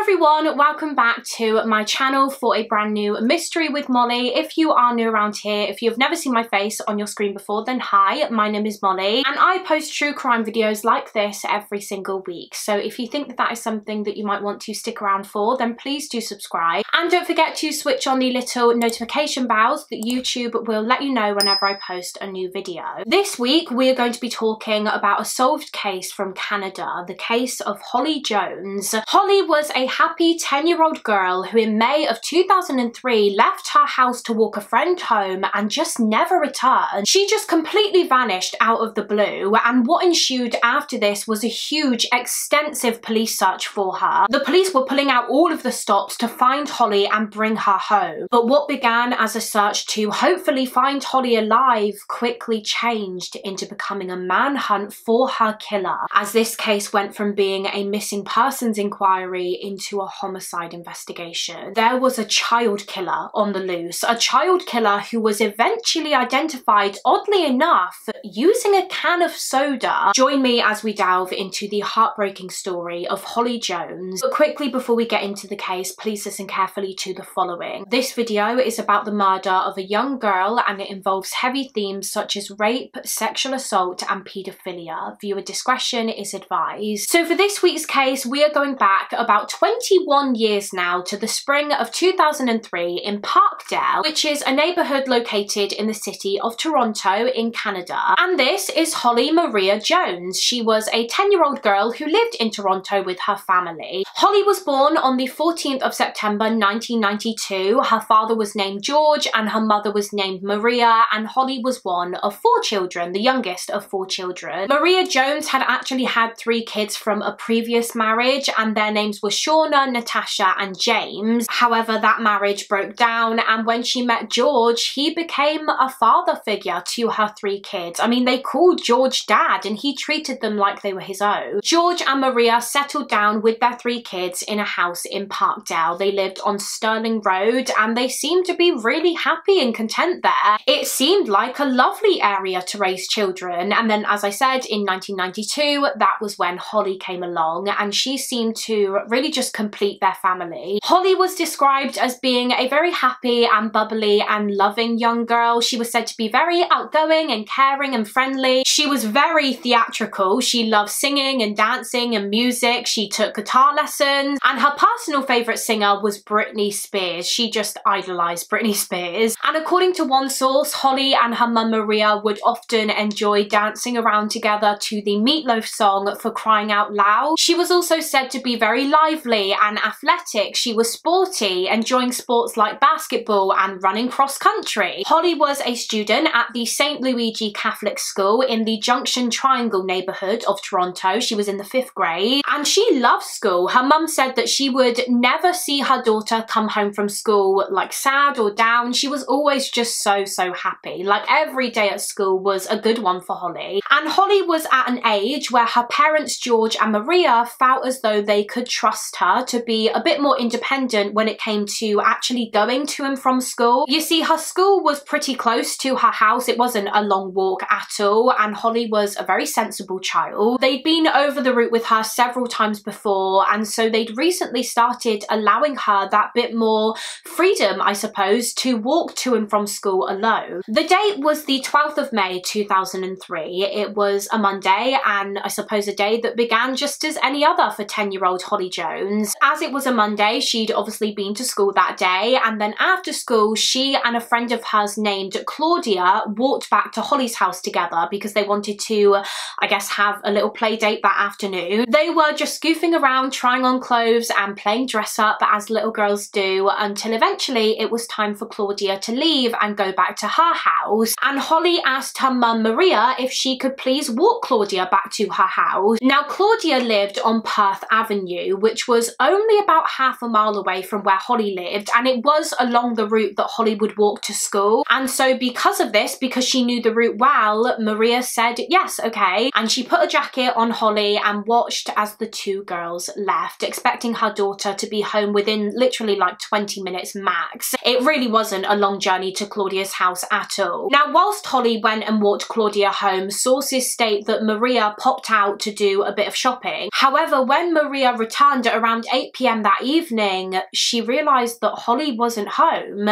Hello everyone, welcome back to my channel for a brand new mystery with Molly. If you are new around here, if you've never seen my face on your screen before, then hi, my name is Molly and I post true crime videos like this every single week. So if you think that that is something that you might want to stick around for, then please do subscribe. And don't forget to switch on the little notification bells that YouTube will let you know whenever I post a new video. This week we are going to be talking about a solved case from Canada, the case of Holly Jones. Holly was a happy 10-year-old girl who in May of 2003 left her house to walk a friend home and just never returned. She just completely vanished out of the blue, and what ensued after this was a huge, extensive police search for her. The police were pulling out all of the stops to find Holly and bring her home. But what began as a search to hopefully find Holly alive quickly changed into becoming a manhunt for her killer, as this case went from being a missing persons inquiry into a homicide investigation. There was a child killer on the loose, a child killer who was eventually identified, oddly enough, using a can of soda. Join me as we delve into the heartbreaking story of Holly Jones. But quickly before we get into the case, please listen carefully to the following. This video is about the murder of a young girl and it involves heavy themes such as rape, sexual assault and paedophilia. Viewer discretion is advised. So for this week's case, we are going back about 21 years now to the spring of 2003 in Parkdale, which is a neighbourhood located in the city of Toronto in Canada. And this is Holly Maria Jones. She was a 10-year-old girl who lived in Toronto with her family. Holly was born on the 14th of September 1992. Her father was named George and her mother was named Maria, and Holly was one of 4 children, the youngest of 4 children. Maria Jones had actually had 3 kids from a previous marriage and their names were Shauna, Natasha and James. However, that marriage broke down, and when she met George, he became a father figure to her 3 kids. I mean, they called George dad and he treated them like they were his own. George and Maria settled down with their 3 kids in a house in Parkdale. They lived on Sterling Road and they seemed to be really happy and content there. It seemed like a lovely area to raise children. And then, as I said, in 1992, that was when Holly came along and she seemed to really just complete their family. Holly was described as being a very happy and bubbly and loving young girl. She was said to be very outgoing and caring and friendly. She was very theatrical. She loved singing and dancing and music. She took guitar lessons and her personal favourite singer was Britney Spears. She just idolised Britney Spears. And according to one source, Holly and her mum Maria would often enjoy dancing around together to the Meatloaf song For Crying Out Loud. She was also said to be very lively and athletic. She was sporty, enjoying sports like basketball and running cross country. Holly was a student at the St. Luigi Catholic School in the Junction Triangle neighbourhood of Toronto. She was in the 5th grade and she loved school. Her mum said that she would never see her daughter come home from school like sad or down. She was always just so happy. Like every day at school was a good one for Holly. And Holly was at an age where her parents George and Maria felt as though they could trust her to be a bit more independent when it came to actually going to and from school. You see, her school was pretty close to her house. It wasn't a long walk at all, and Holly was a very sensible child. They'd been over the route with her several times before, and so they'd recently started allowing her that bit more freedom, I suppose, to walk to and from school alone. The date was the 12th of May 2003. It was a Monday, and I suppose a day that began just as any other for 10-year-old Holly Jones. As it was a Monday, she'd obviously been to school that day, and then after school she and a friend of hers named Claudia walked back to Holly's house together because they wanted to, I guess, have a little play date that afternoon. They were just goofing around, trying on clothes and playing dress up as little girls do, until eventually it was time for Claudia to leave and go back to her house. And Holly asked her mum Maria if she could please walk Claudia back to her house. Now Claudia lived on Perth Avenue, which was only about half a mile away from where Holly lived, and it was along the route that Holly would walk to school. And so because of this, because she knew the route well, Maria said yes, okay, and she put a jacket on Holly and watched as the 2 girls left, expecting her daughter to be home within literally like 20 minutes max. It really wasn't a long journey to Claudia's house at all. Now whilst Holly went and walked Claudia home, sources state that Maria popped out to do a bit of shopping. However, when Maria returned at around around 8 p.m. that evening, she realised that Holly wasn't home.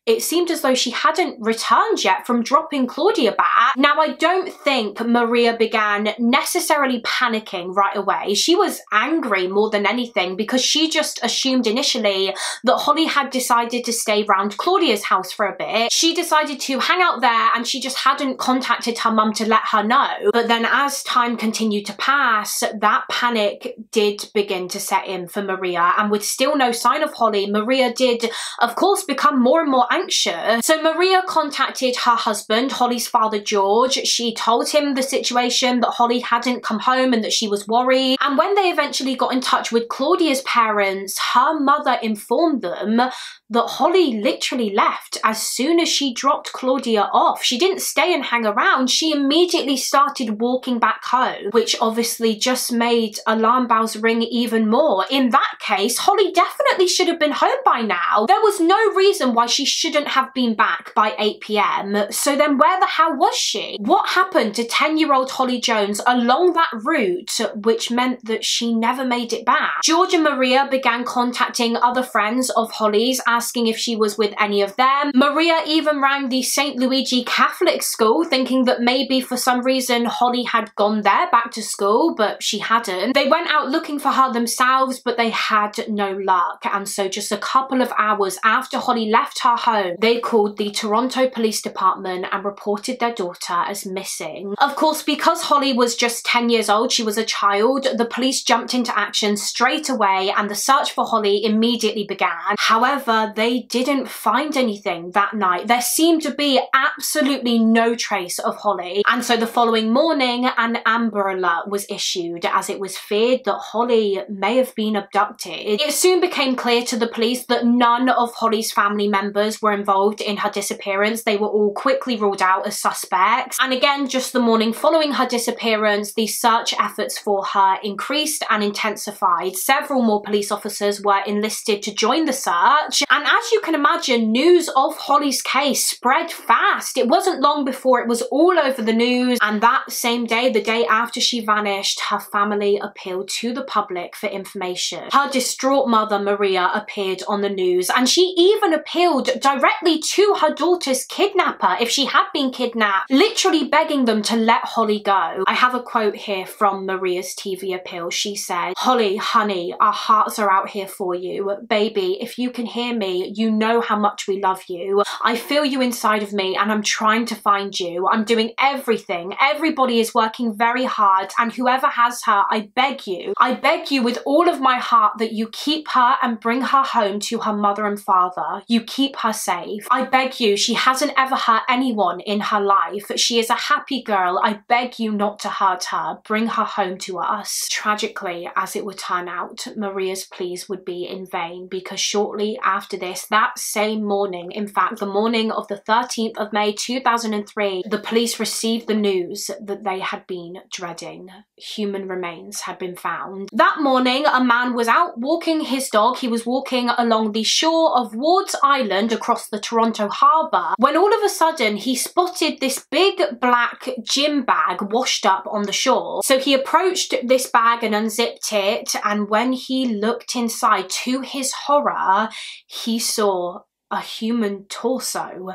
It seemed as though she hadn't returned yet from dropping Claudia back. Now, I don't think Maria began necessarily panicking right away. She was angry more than anything because she just assumed initially that Holly had decided to stay round Claudia's house for a bit. She decided to hang out there and she just hadn't contacted her mum to let her know. But then as time continued to pass, that panic did begin to set in for Maria, and with still no sign of Holly, Maria did, of course, become more and more anxious. So Maria contacted her husband, Holly's father George. She told him the situation, that Holly hadn't come home and that she was worried. And when they eventually got in touch with Claudia's parents, her mother informed them that Holly literally left as soon as she dropped Claudia off. She didn't stay and hang around. She immediately started walking back home, which obviously just made alarm bells ring even more. In that case, Holly definitely should have been home by now. There was no reason why she shouldn't have been back by 8 p.m. So then where the hell was she? What happened to 10-year-old Holly Jones along that route, which meant that she never made it back? George and Maria began contacting other friends of Holly's, asking if she was with any of them. Maria even rang the St. Luigi Catholic School, thinking that maybe for some reason Holly had gone there back to school, but she hadn't. They went out looking for her themselves, but they had no luck. And so just a couple of hours after Holly left her home, they called the Toronto Police Department and reported their daughter as missing. Of course, because Holly was just 10 years old, she was a child, the police jumped into action straight away and the search for Holly immediately began. However, they didn't find anything that night. There seemed to be absolutely no trace of Holly. And so the following morning, an Amber Alert was issued as it was feared that Holly may have been abducted. It soon became clear to the police that none of Holly's family members were involved in her disappearance. They were all quickly ruled out as suspects. And again, just the morning following her disappearance, the search efforts for her increased and intensified. Several more police officers were enlisted to join the search. And as you can imagine, news of Holly's case spread fast. It wasn't long before it was all over the news. And that same day, the day after she vanished, her family appealed to the public for information. Her distraught mother, Maria, appeared on the news, and she even appealed directly to her daughter's kidnapper if she had been kidnapped, literally begging them to let Holly go. I have a quote here from Maria's TV appeal. She said, "Holly, honey, our hearts are out here for you. Baby, if you can hear me, you know how much we love you. I feel you inside of me and I'm trying to find you. I'm doing everything. Everybody is working very hard, and whoever has her, I beg you with all of my heart that you keep her and bring her home to her mother and father. You keep her safe. I beg you, she hasn't ever hurt anyone in her life. She is a happy girl. I beg you not to hurt her. Bring her home to us." Tragically, as it would turn out, Maria's pleas would be in vain, because shortly after this, that same morning, in fact, the morning of the 13th of May 2003, the police received the news that they had been dreading. Human remains had been found. That morning, a man was out walking his dog. He was walking along the shore of Ward's Island across the Toronto harbour, when all of a sudden he spotted this big black gym bag washed up on the shore. So he approached this bag and unzipped it, and when he looked inside, to his horror, he saw a human torso.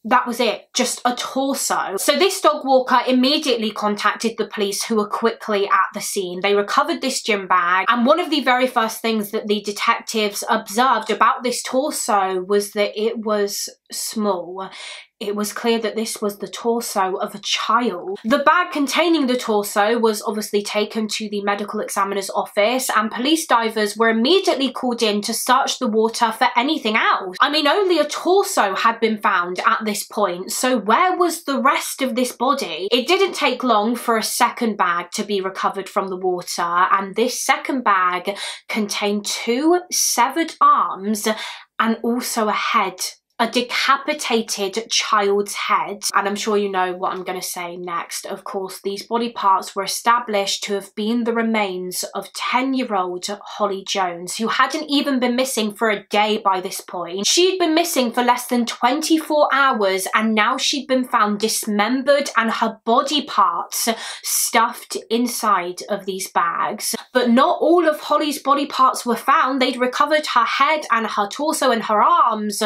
That was it, just a torso. So this dog walker immediately contacted the police, who were quickly at the scene. They recovered this gym bag, and one of the very first things that the detectives observed about this torso was that it was small. It was clear that this was the torso of a child. The bag containing the torso was obviously taken to the medical examiner's office, and police divers were immediately called in to search the water for anything else. I mean, only a torso had been found at this point, so where was the rest of this body? It didn't take long for a second bag to be recovered from the water, and this second bag contained 2 severed arms and also a head a decapitated child's head. And I'm sure you know what I'm going to say next. Of course, these body parts were established to have been the remains of 10-year-old Holly Jones, who hadn't even been missing for a day by this point. She'd been missing for less than 24 hours, and now she'd been found dismembered and her body parts stuffed inside of these bags. But not all of Holly's body parts were found. They'd recovered her head and her torso and her arms,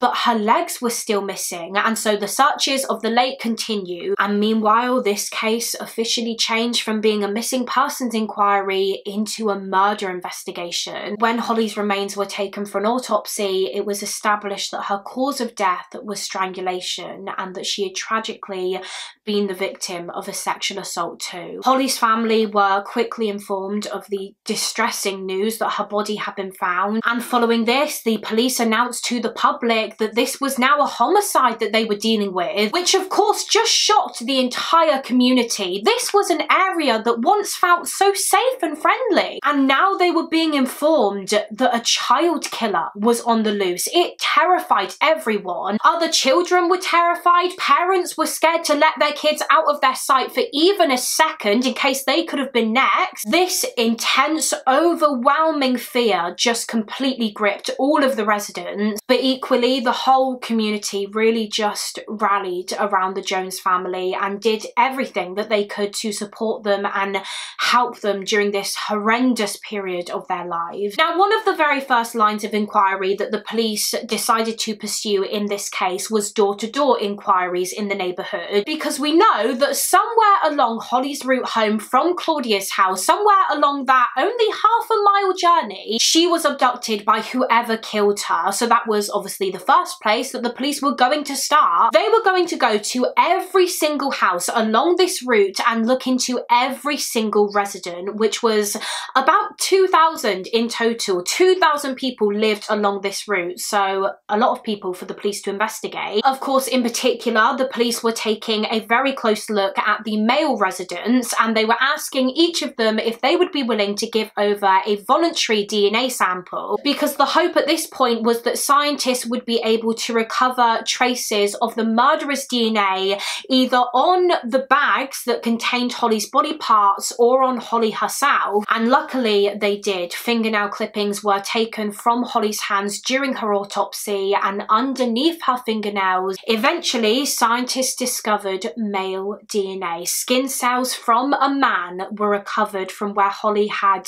but her legs were still missing, and so the searches of the lake continue. And meanwhile, this case officially changed from being a missing persons inquiry into a murder investigation. When Holly's remains were taken for an autopsy, it was established that her cause of death was strangulation and that she had tragically been the victim of a sexual assault too. Holly's family were quickly informed of the distressing news that her body had been found, and following this, the police announced to the public that this was now a homicide that they were dealing with, which of course just shocked the entire community. This was an area that once felt so safe and friendly, and now they were being informed that a child killer was on the loose. It terrified everyone. Other children were terrified. Parents were scared to let their kids out of their sight for even a second in case they could have been next. This intense, overwhelming fear just completely gripped all of the residents, but equally the whole community really just rallied around the Jones family and did everything that they could to support them and help them during this horrendous period of their lives. Now, one of the very first lines of inquiry that the police decided to pursue in this case was door-to-door inquiries in the neighbourhood, because we know that somewhere along Holly's route home from Claudia's house, somewhere along that only half-a-mile journey, she was abducted by whoever killed her. So that was obviously the first place that the police were going to start. They were going to go to every single house along this route and look into every single resident, which was about 2,000 in total. 2,000 people lived along this route, so a lot of people for the police to investigate. Of course, in particular, the police were taking a very close look at the male residents, and they were asking each of them if they would be willing to give over a voluntary DNA sample, because the hope at this point was that scientists would be able to recover traces of the murderer's DNA either on the bags that contained Holly's body parts or on Holly herself. And luckily they did. Fingernail clippings were taken from Holly's hands during her autopsy, and underneath her fingernails, eventually scientists discovered male DNA. Skin cells from a man were recovered from where Holly had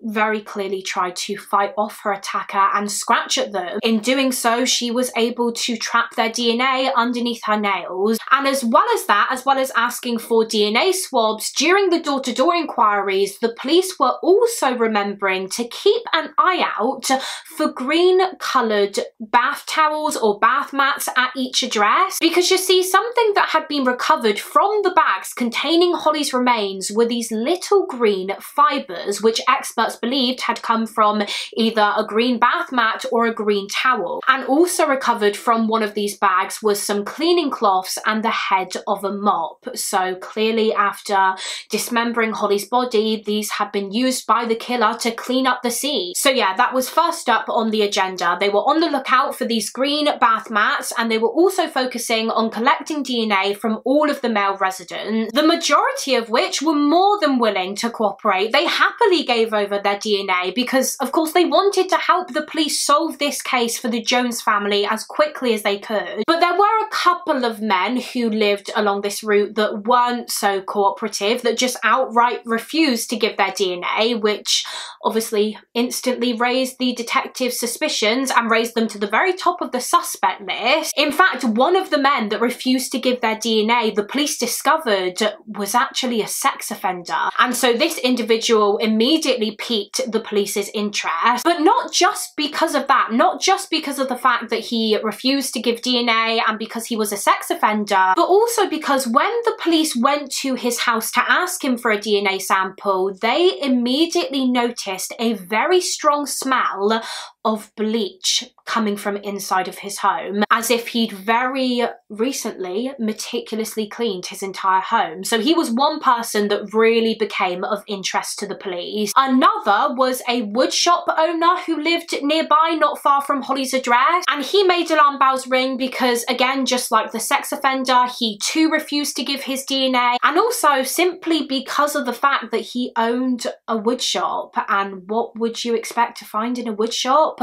very clearly tried to fight off her attacker and scratch at them. In doing so, she was able to trap their DNA underneath her nails. And as well as that, as well as asking for DNA swabs during the door-to-door inquiries, the police were also remembering to keep an eye out for green-coloured bath towels or bath mats at each address, because you see, something that had been recovered from the bags containing Holly's remains were these little green fibres, which experts believed had come from either a green bath mat or a green towel. And also recovered from one of these bags was some cleaning cloths and the head of a mop. So clearly, after dismembering Holly's body, these had been used by the killer to clean up the scene. So yeah, that was first up on the agenda. They were on the lookout for these green bath mats, and they were also focusing on collecting DNA from all of the male residents, the majority of which were more than willing to cooperate. They happily gave over their DNA because, of course, they wanted to help the police solve this case for the Jones family as quickly as they could. But there were a couple of men who lived along this route that weren't so cooperative, that just outright refused to give their DNA, which obviously instantly raised the detectives' suspicions and raised them to the very top of the suspect list. In fact, one of the men that refused to give their DNA, the police discovered, was actually a sex offender. And so this individual immediately piqued the police's interest, but not just because of that, not just because of the fact that he refused to give DNA and because he was a sex offender, but also because when the police went to his house to ask him for a DNA sample, they immediately noticed a very strong smell of bleach coming from inside of his home, as if he'd very recently meticulously cleaned his entire home. So he was one person that really became of interest to the police. Another was a wood shop owner who lived nearby, not far from Hollie's address, and he made alarm bells ring because, again, just like the sex offender, he too refused to give his DNA, and also simply because of the fact that he owned a wood shop. And what would you expect to find in a wood shop?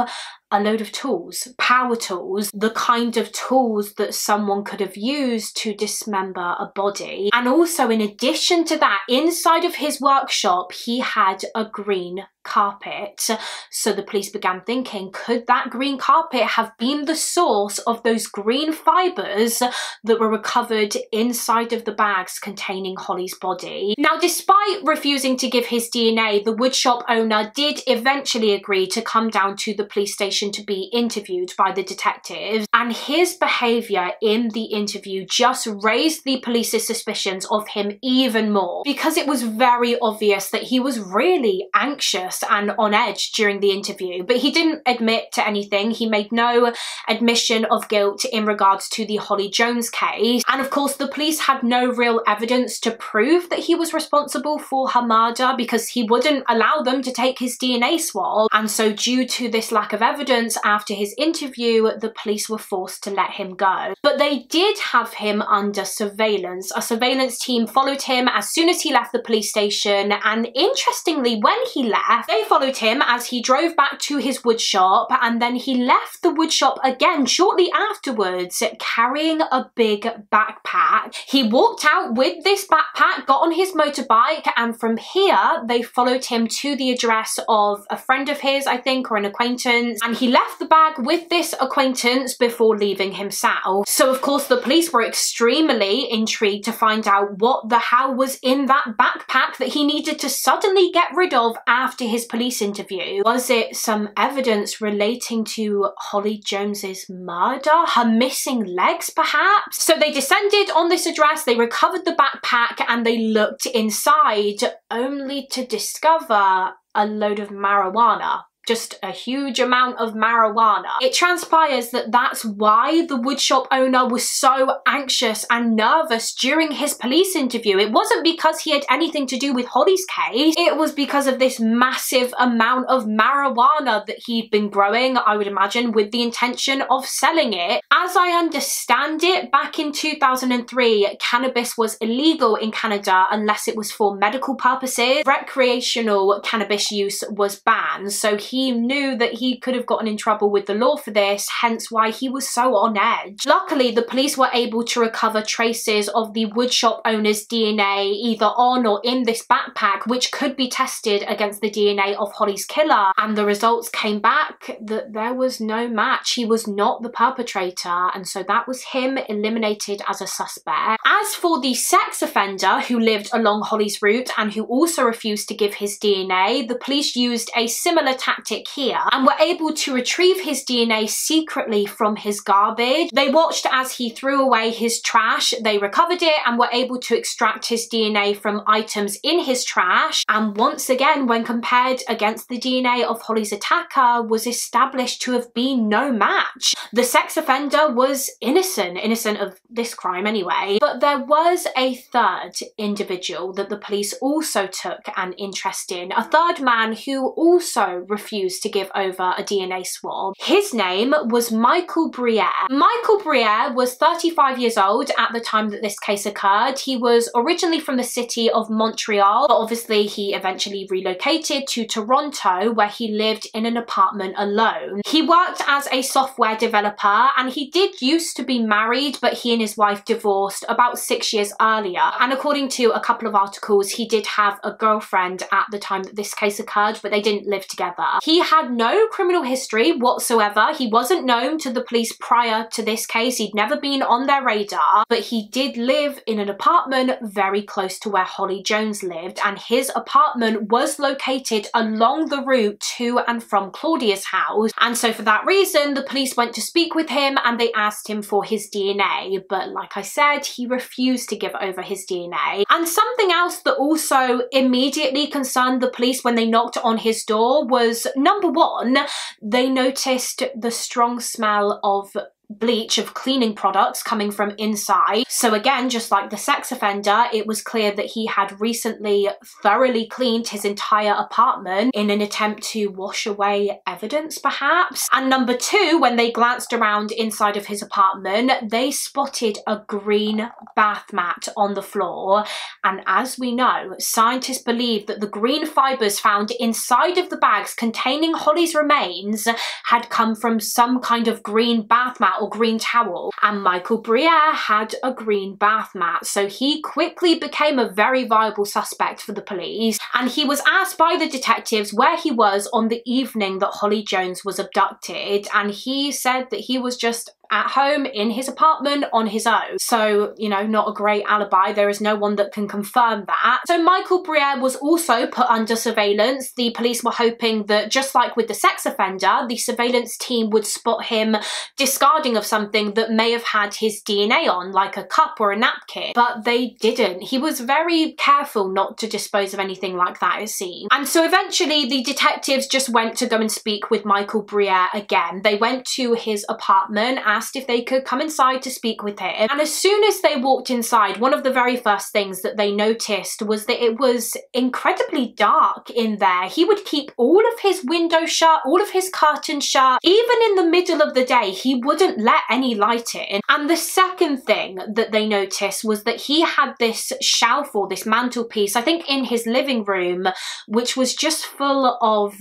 A load of tools, power tools, the kind of tools that someone could have used to dismember a body. And also, in addition to that, inside of his workshop, he had a green carpet. So the police began thinking, could that green carpet have been the source of those green fibres that were recovered inside of the bags containing Hollie's body? Now, despite refusing to give his DNA, the woodshop owner did eventually agree to come down to the police station to be interviewed by the detectives, and his behaviour in the interview just raised the police's suspicions of him even more, because it was very obvious that he was really anxious and on edge during the interview. But he didn't admit to anything. He made no admission of guilt in regards to the Hollie Jones case, and of course the police had no real evidence to prove that he was responsible for her murder, because he wouldn't allow them to take his DNA swab. And so due to this lack of evidence after his interview, the police were forced to let him go. But they did have him under surveillance. A surveillance team followed him as soon as he left the police station, and interestingly, when he left, they followed him as he drove back to his wood shop, and then he left the wood shop again shortly afterwards carrying a big backpack. He walked out with this backpack, got on his motorbike, and from here they followed him to the address of a friend of his, I think, or an acquaintance, and he left the bag with this acquaintance before leaving himself. So of course the police were extremely intrigued to find out what the hell was in that backpack that he needed to suddenly get rid of after his police interview. Was it some evidence relating to Hollie Jones's murder? Her missing legs, perhaps? So they descended on this address, they recovered the backpack, and they looked inside, only to discover a load of marijuana. Just a huge amount of marijuana. It transpires that that's why the woodshop owner was so anxious and nervous during his police interview. It wasn't because he had anything to do with Hollie's case, it was because of this massive amount of marijuana that he'd been growing, I would imagine, with the intention of selling it. As I understand it, back in 2003, cannabis was illegal in Canada unless it was for medical purposes. Recreational cannabis use was banned, so he knew that he could have gotten in trouble with the law for this, hence why he was so on edge. Luckily, the police were able to recover traces of the woodshop owner's DNA either on or in this backpack, which could be tested against the DNA of Hollie's killer, and the results came back that there was no match. He was not the perpetrator, and so that was him eliminated as a suspect. As for the sex offender who lived along Hollie's route and who also refused to give his DNA, the police used a similar tactic here and were able to retrieve his DNA secretly from his garbage. They watched as he threw away his trash, they recovered it and were able to extract his DNA from items in his trash, and once again, when compared against the DNA of Hollie's attacker, was established to have been no match. The sex offender was innocent of this crime anyway, but there was a third individual that the police also took an interest in, a third man who also refused to give over a DNA swab. His name was Michael Briere. Michael Briere was 35 years old at the time that this case occurred. He was originally from the city of Montreal, but obviously he eventually relocated to Toronto, where he lived in an apartment alone. He worked as a software developer, and he did used to be married, but he and his wife divorced about 6 years earlier. And according to a couple of articles, he did have a girlfriend at the time that this case occurred, but they didn't live together. He had no criminal history whatsoever. He wasn't known to the police prior to this case. He'd never been on their radar, but he did live in an apartment very close to where Hollie Jones lived, and his apartment was located along the route to and from Claudia's house. And so for that reason, the police went to speak with him and they asked him for his DNA. But like I said, he refused to give over his DNA. And something else that also immediately concerned the police when they knocked on his door was, number one, they noticed the strong smell of bleach, of cleaning products coming from inside. So again, just like the sex offender, it was clear that he had recently thoroughly cleaned his entire apartment in an attempt to wash away evidence, perhaps. And number two, when they glanced around inside of his apartment, they spotted a green bath mat on the floor. And as we know, scientists believe that the green fibers found inside of the bags containing Hollie's remains had come from some kind of green bath mat or green towel, and Michael Briere had a green bath mat, so he quickly became a very viable suspect for the police. And he was asked by the detectives where he was on the evening that Hollie Jones was abducted, and he said that he was just at home in his apartment on his own. So, you know, not a great alibi. There is no one that can confirm that. So Michael Briere was also put under surveillance. The police were hoping that, just like with the sex offender, the surveillance team would spot him discarding of something that may have had his DNA on, like a cup or a napkin, but they didn't. He was very careful not to dispose of anything like that, it seemed. And so eventually the detectives just went to go and speak with Michael Briere again. They went to his apartment, asked if they could come inside to speak with him. And as soon as they walked inside, one of the very first things that they noticed was that it was incredibly dark in there. He would keep all of his windows shut, all of his curtains shut. Even in the middle of the day, he wouldn't let any light in. And the second thing that they noticed was that he had this shelf or this mantelpiece, I think in his living room, which was just full of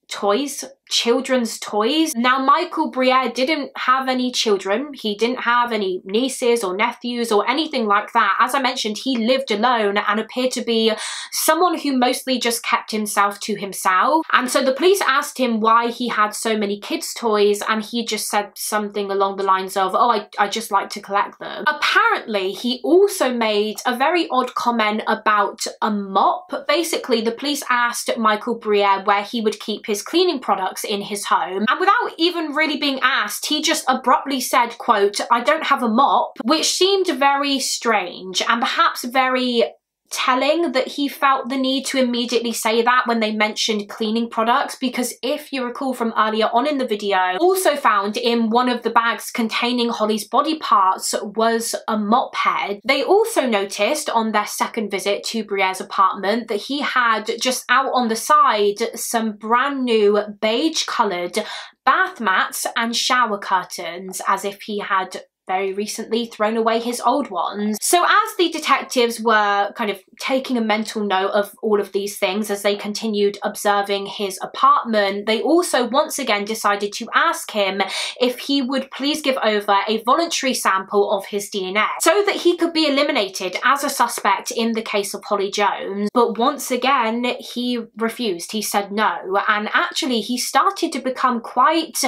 toys, children's toys. Now, Michael Briere didn't have any children. He didn't have any nieces or nephews or anything like that. As I mentioned, he lived alone and appeared to be someone who mostly just kept himself to himself. And so the police asked him why he had so many kids' toys, and he just said something along the lines of, oh, I just like to collect them. Apparently, he also made a very odd comment about a mop. Basically, the police asked Michael Briere where he would keep his cleaning products in his home, and without even really being asked, he just abruptly said, quote, "I don't have a mop," which seemed very strange and perhaps very telling that he felt the need to immediately say that when they mentioned cleaning products, because if you recall from earlier on in the video, also found in one of the bags containing Hollie's body parts was a mop head. They also noticed on their second visit to Briere's apartment that he had just out on the side some brand new beige coloured bath mats and shower curtains, as if he had very recently thrown away his old ones. So as the detectives were kind of taking a mental note of all of these things as they continued observing his apartment, they also once again decided to ask him if he would please give over a voluntary sample of his DNA so that he could be eliminated as a suspect in the case of Hollie Jones. But once again, he refused. He said no. And actually, he started to become quite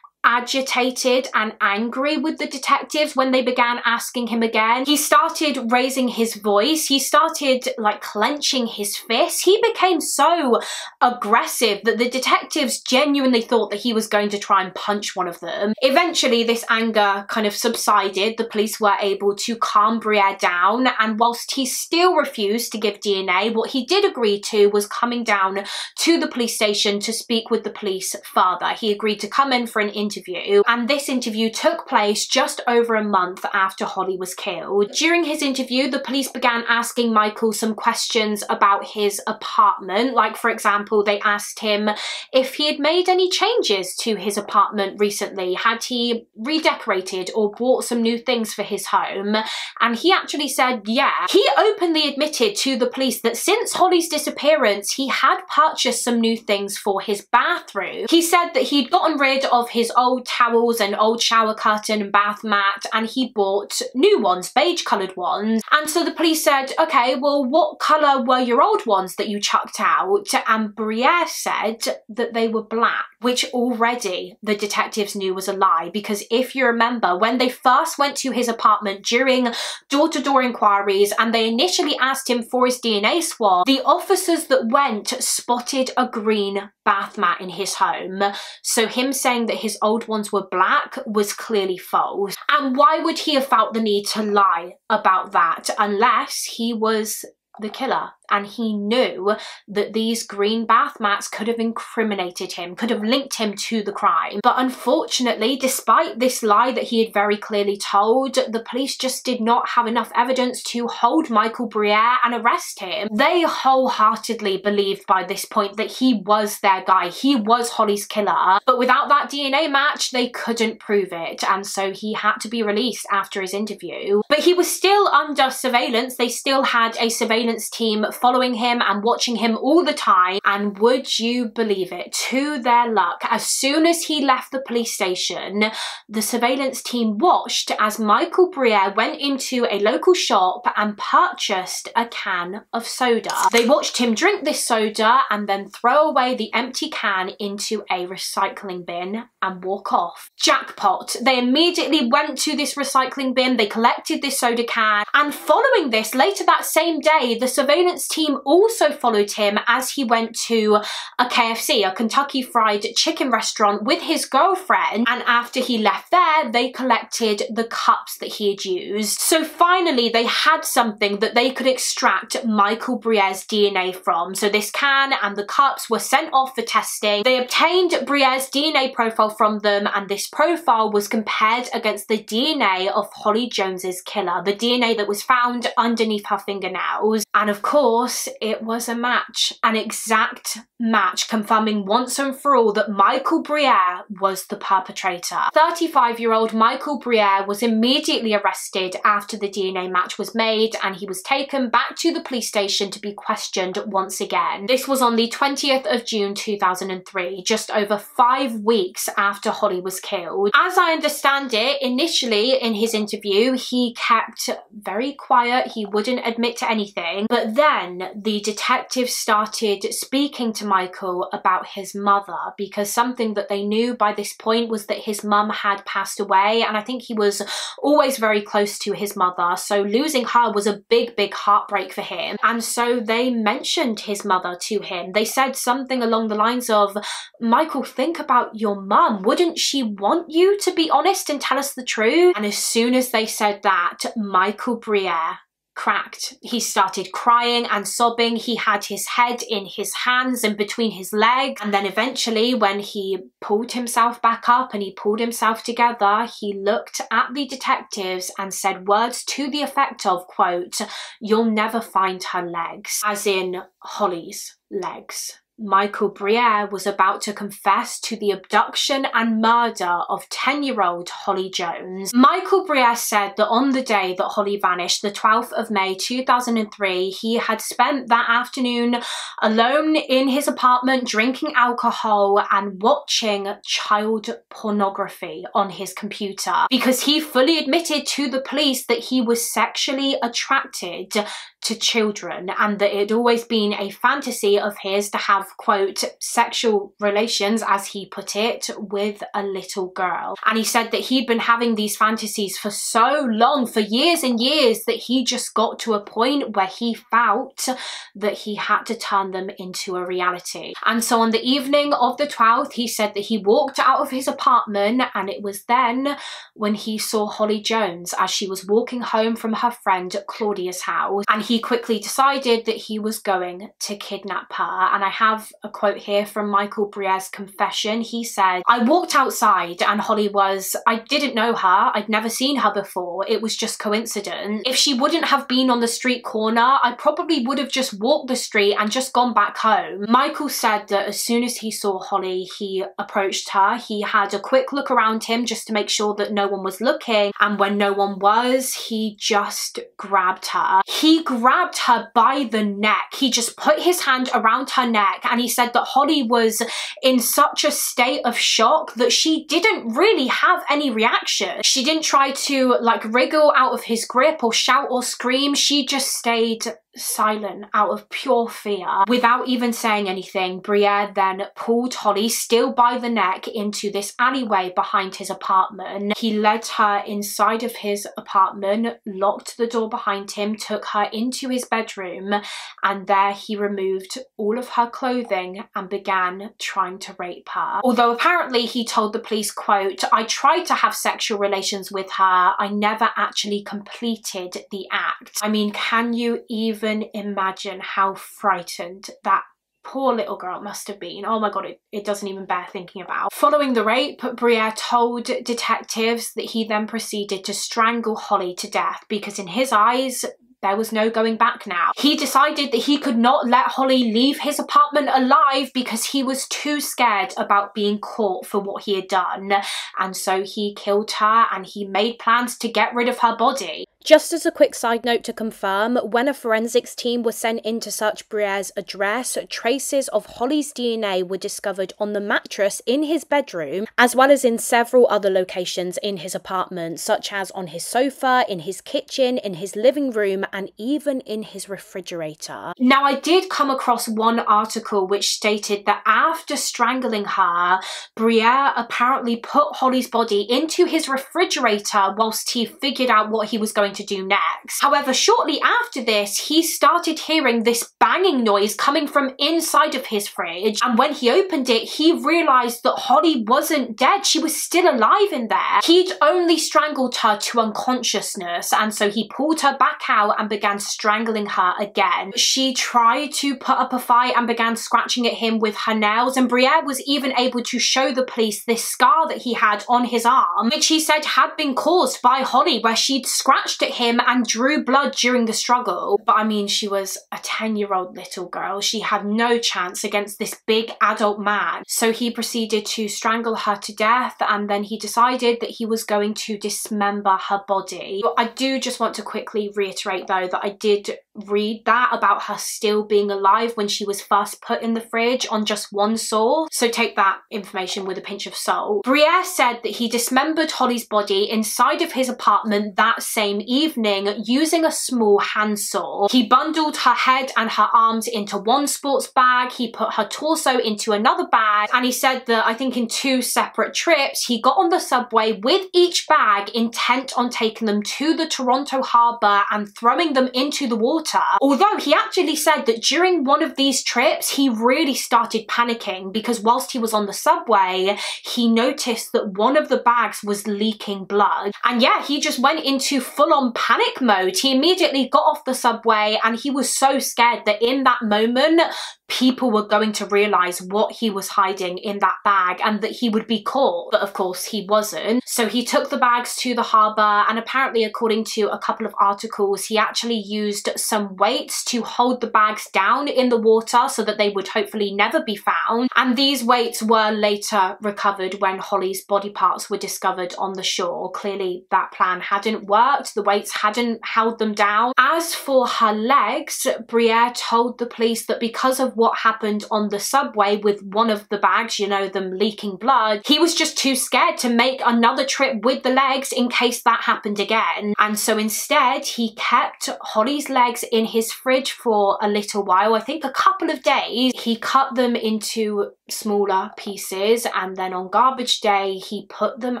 agitated and angry with the detectives when they began asking him again. He started raising his voice. He started like clenching his fists. He became so aggressive that the detectives genuinely thought that he was going to try and punch one of them. Eventually, this anger kind of subsided. The police were able to calm Briere down, and whilst he still refused to give DNA, what he did agree to was coming down to the police station to speak with the police further. He agreed to come in for an interview, and this interview took place just over a month after Hollie was killed. During his interview, the police began asking Michael some questions about his apartment. Like, for example, they asked him if he had made any changes to his apartment recently. Had he redecorated or bought some new things for his home? And he actually said yeah. He openly admitted to the police that since Hollie's disappearance, he had purchased some new things for his bathroom. He said that he'd gotten rid of his old towels, an old shower curtain and bath mat, and he bought new ones, beige coloured ones. And so the police said, okay, well, what colour were your old ones that you chucked out? And Briere said that they were black, which already the detectives knew was a lie, because if you remember, when they first went to his apartment during door-to-door inquiries and they initially asked him for his DNA swab, the officers that went spotted a green bath mat in his home. So him saying that his old ones were black was clearly false. And why would he have felt the need to lie about that unless he was the killer and he knew that these green bath mats could have incriminated him, could have linked him to the crime? But unfortunately, despite this lie that he had very clearly told, the police just did not have enough evidence to hold Michael Briere and arrest him. They wholeheartedly believed by this point that he was their guy, he was Holly's killer, but without that DNA match, they couldn't prove it, and so he had to be released after his interview. But he was still under surveillance. They still had a surveillance team following him and watching him all the time, and would you believe it, to their luck, as soon as he left the police station, the surveillance team watched as Michael Briere went into a local shop and purchased a can of soda. They watched him drink this soda and then throw away the empty can into a recycling bin and walk off. Jackpot. They immediately went to this recycling bin, they collected this soda can, and following this, later that same day, the surveillance team also followed him as he went to a KFC, a Kentucky Fried Chicken restaurant, with his girlfriend, and after he left there, they collected the cups that he had used. So finally, they had something that they could extract Michael Briere's DNA from. So this can and the cups were sent off for testing. They obtained Briere's DNA profile from them, and this profile was compared against the DNA of Holly Jones's killer, the DNA that was found underneath her fingernails. And of course, it was a match, an exact match, confirming once and for all that Michael Briere was the perpetrator. 35-year-old Michael Briere was immediately arrested after the DNA match was made, and he was taken back to the police station to be questioned once again. This was on the 20th of June 2003, just over 5 weeks after Holly was killed. As I understand it, initially in his interview, he kept very quiet, he wouldn't admit to anything, but then the detectives started speaking to Michael about his mother, because something that they knew by this point was that his mum had passed away, and I think he was always very close to his mother, so losing her was a big heartbreak for him. And so they mentioned his mother to him. They said something along the lines of, Michael, think about your mum. Wouldn't she want you to be honest and tell us the truth? And as soon as they said that, Michael Briere cracked. He started crying and sobbing. He had his head in his hands and between his legs, and then eventually when he pulled himself back up and he pulled himself together, he looked at the detectives and said words to the effect of, quote, "You'll never find her legs," as in Holly's legs. Michael Briere was about to confess to the abduction and murder of 10-year-old Holly Jones. Michael Briere said that on the day that Holly vanished, the 12th of May 2003, he had spent that afternoon alone in his apartment drinking alcohol and watching child pornography on his computer, because he fully admitted to the police that he was sexually attracted to children and that it had always been a fantasy of his to have, quote, sexual relations, as he put it, with a little girl. And he said that he'd been having these fantasies for so long, for years and years, that he just got to a point where he felt that he had to turn them into a reality. And so on the evening of the 12th, he said that he walked out of his apartment, and it was then when he saw Holly Jones as she was walking home from her friend Claudia's house, and he quickly decided that he was going to kidnap her. And I have a quote here from Michael Briere's confession. He said, "I walked outside and Holly was, I didn't know her, I'd never seen her before, it was just coincidence. If she wouldn't have been on the street corner, I probably would have just walked the street and just gone back home." Michael said that as soon as he saw Holly, he approached her. He had a quick look around him just to make sure that no one was looking, and when no one was, he just grabbed her. He grabbed her by the neck. He just put his hand around her neck, and he said that Holly was in such a state of shock that she didn't really have any reaction. She didn't try to like wriggle out of his grip or shout or scream. She just stayed silent out of pure fear. Without even saying anything, Briere then pulled Holly, still by the neck, into this alleyway behind his apartment. He led her inside of his apartment, locked the door behind him, took her into his bedroom, and there he removed all of her clothing and began trying to rape her. Although apparently he told the police, quote, "I tried to have sexual relations with her. I never actually completed the act." I mean, can you even imagine how frightened that poor little girl must have been? Oh my god, it doesn't even bear thinking about. Following the rape, Briere told detectives that he then proceeded to strangle Holly to death because in his eyes, there was no going back now. He decided that he could not let Holly leave his apartment alive because he was too scared about being caught for what he had done. And so he killed her and he made plans to get rid of her body. Just as a quick side note to confirm, when a forensics team was sent in to search Briere's address, traces of Holly's DNA were discovered on the mattress in his bedroom, as well as in several other locations in his apartment, such as on his sofa, in his kitchen, in his living room, and even in his refrigerator. Now, I did come across one article which stated that after strangling her, Briere apparently put Holly's body into his refrigerator whilst he figured out what he was going to do next. However, shortly after this, he started hearing this banging noise coming from inside of his fridge, and when he opened it, he realized that Holly wasn't dead. She was still alive in there. He'd only strangled her to unconsciousness, and so he pulled her back out and began strangling her again. She tried to put up a fight and began scratching at him with her nails, and Briere was even able to show the police this scar that he had on his arm, which he said had been caused by Holly, where she'd scratched at him and drew blood during the struggle. But I mean, she was a 10-year-old little girl. She had no chance against this big adult man. So he proceeded to strangle her to death, and then he decided that he was going to dismember her body. I do just want to quickly reiterate though that I did read that about her still being alive when she was first put in the fridge on just one source, so take that information with a pinch of salt. Briere said that he dismembered Holly's body inside of his apartment that same evening using a small handsaw. He bundled her head and her arms into one sports bag, he put her torso into another bag, and he said that I think in 2 separate trips he got on the subway with each bag intent on taking them to the Toronto harbour and throwing them into the water. Although he actually said that during one of these trips he really started panicking because whilst he was on the subway he noticed that one of the bags was leaking blood, and yeah, he just went into full-on panic mode. He immediately got off the subway and he was so scared that in that moment people were going to realise what he was hiding in that bag and that he would be caught. But of course he wasn't. So he took the bags to the harbour, and apparently according to a couple of articles he actually used some weights to hold the bags down in the water so that they would hopefully never be found, and these weights were later recovered when Holly's body parts were discovered on the shore. Clearly that plan hadn't worked, the weights hadn't held them down. As for her legs, Briere told the police that because of what happened on the subway with one of the bags, you know, them leaking blood, he was just too scared to make another trip with the legs in case that happened again. And so instead he kept Holly's legs in his fridge for a little while, I think a couple of days. He cut them into smaller pieces, and then on garbage day he put them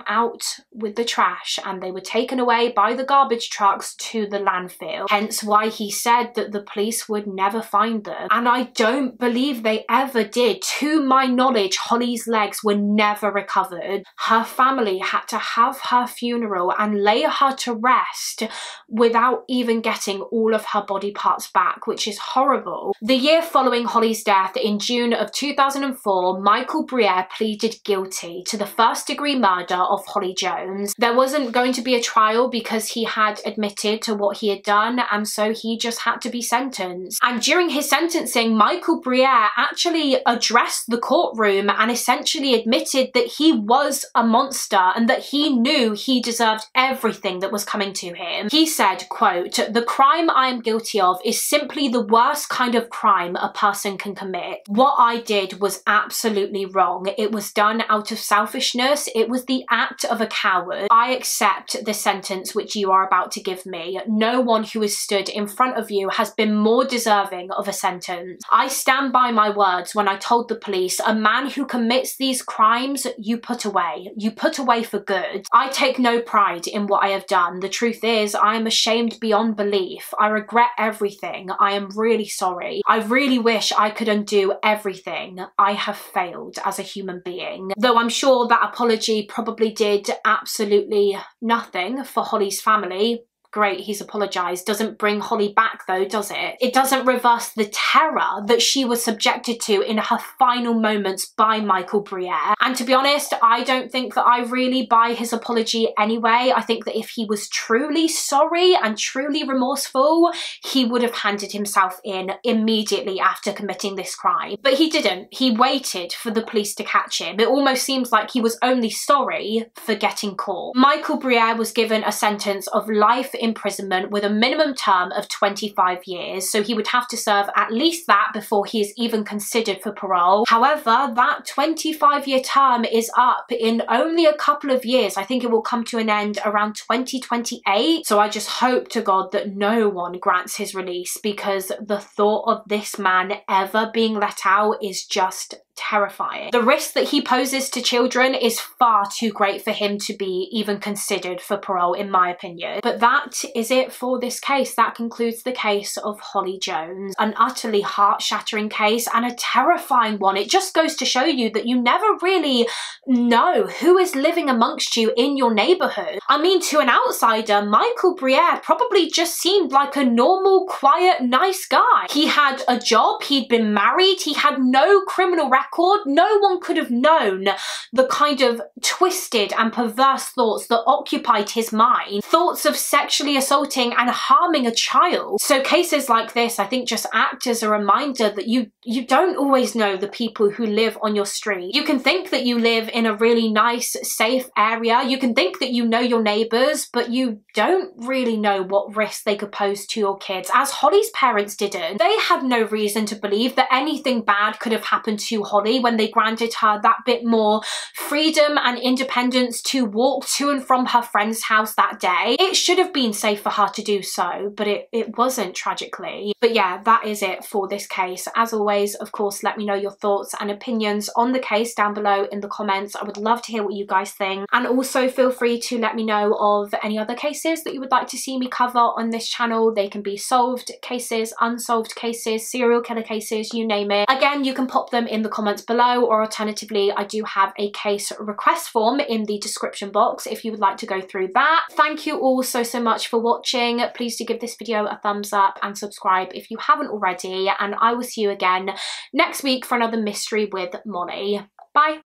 out with the trash and they were taken away by the garbage trucks to the landfill. Hence why he said that the police would never find them, and I don't believe they ever did. To my knowledge, Holly's legs were never recovered. Her family had to have her funeral and lay her to rest without even getting all of her body parts back, which is horrible. The year following Holly's death, in June of 2004, before, Michael Briere pleaded guilty to the first-degree murder of Holly Jones. There wasn't going to be a trial because he had admitted to what he had done, and so he just had to be sentenced. And during his sentencing, Michael Briere actually addressed the courtroom and essentially admitted that he was a monster and that he knew he deserved everything that was coming to him. He said, quote, "The crime I am guilty of is simply the worst kind of crime a person can commit. What I did was absolutely wrong. It was done out of selfishness. It was the act of a coward. I accept the sentence which you are about to give me. No one who has stood in front of you has been more deserving of a sentence. I stand by my words when I told the police, a man who commits these crimes, you put away. You put away for good. I take no pride in what I have done. The truth is, I am ashamed beyond belief. I regret everything. I am really sorry. I really wish I could undo everything. I have failed as a human being." Though I'm sure that apology probably did absolutely nothing for Holly's family. Great, he's apologised. Doesn't bring Holly back though, does it? It doesn't reverse the terror that she was subjected to in her final moments by Michael Briere. And to be honest, I don't think that I really buy his apology anyway. I think that if he was truly sorry and truly remorseful, he would have handed himself in immediately after committing this crime. But he didn't. He waited for the police to catch him. It almost seems like he was only sorry for getting caught. Michael Briere was given a sentence of life imprisonment with a minimum term of 25 years, so he would have to serve at least that before he is even considered for parole. However, that 25-year term is up in only a couple of years. I think it will come to an end around 2028, so I just hope to God that no one grants his release, because the thought of this man ever being let out is just terrifying. The risk that he poses to children is far too great for him to be even considered for parole, in my opinion. But that is it for this case. That concludes the case of Holly Jones. An utterly heart-shattering case and a terrifying one. It just goes to show you that you never really know who is living amongst you in your neighbourhood. I mean, to an outsider, Michael Briere probably just seemed like a normal, quiet, nice guy. He had a job, he'd been married, he had no criminal record. No one could have known the kind of twisted and perverse thoughts that occupied his mind. Thoughts of sexually assaulting and harming a child. So cases like this, I think, just act as a reminder that you don't always know the people who live on your street. You can think that you live in a really nice, safe area. You can think that you know your neighbours, but you don't really know what risks they could pose to your kids, as Holly's parents didn't. They had no reason to believe that anything bad could have happened to Holly when they granted her that bit more freedom and independence to walk to and from her friend's house that day. It should have been safe for her to do so, but it wasn't, tragically. But yeah, that is it for this case. As always, of course, let me know your thoughts and opinions on the case down below in the comments. I would love to hear what you guys think. And also feel free to let me know of any other cases that you would like to see me cover on this channel. They can be solved cases, unsolved cases, serial killer cases, you name it. Again, you can pop them in the comments below, or alternatively, I do have a case request form in the description box if you would like to go through that. Thank you all so much for watching. Please do give this video a thumbs up and subscribe if you haven't already, and I will see you again next week for another mystery with Mollie. Bye.